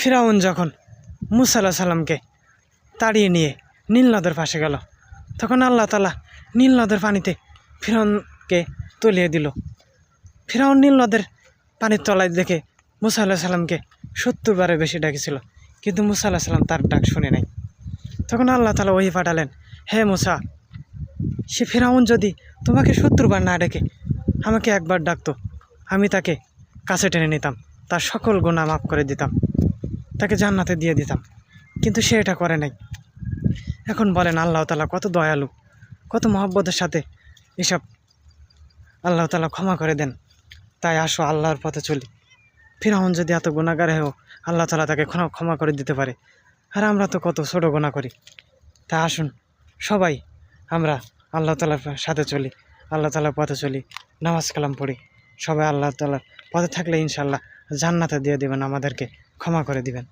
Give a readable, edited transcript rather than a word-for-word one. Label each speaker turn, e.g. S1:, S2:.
S1: ফিরাউন যখন মুসা আলাইহিস সালামকে তাড়িয়ে নিয়ে নীল নদের পাশে গেল, তখন আল্লাহ তাআলা নীল নদের পানিতে ফিরাউনকে তলিয়ে দিল। ফিরাউন নীল নদের পানির তলায় দেখে মুসা আলাইহিস সালামকে 70 বারের বেশি ডাকেছিল, কিন্তু মুসা আলাইহিস সালাম তার ডাক শুনে নাই। তখন আল্লাহ তাআলা ওহী পাঠালেন, হে মুসা, সে ফিরাউন যদি তোমাকে 70 বার না ডেকে আমাকে একবার ডাকতো, আমি তাকে কাছে টেনে নিতাম, তার সকল গুনাহ মাফ করে দিতাম, তাকে জান্নাতে দিয়ে দিতাম, কিন্তু সে এটা করে নাই। এখন বলেন আল্লাহ তাআলা কত দয়ালু, কত মহব্বতের সাথে এসব আল্লাহ তাআলা ক্ষমা করে দেন। তাই আসো আল্লাহর পথে চলি। ফিরাউন যদি এত গুনাহগার হয়েও আল্লাহ তাআলা তাকে ক্ষমা করে দিতে পারে, আর আমরা তো কত ছোট গুনাহ করি। তা আসুন সবাই আমরা আল্লাহ তাআলার সাথে চলি, আল্লাহ তাআলার পথে চলি, নামাজ কালাম পড়ি। সবাই আল্লাহ তাআলার পথে থাকলে ইনশাআল্লাহ জান্নাতে দিয়ে দিবেন, আমাদেরকে ক্ষমা করে দিবেন।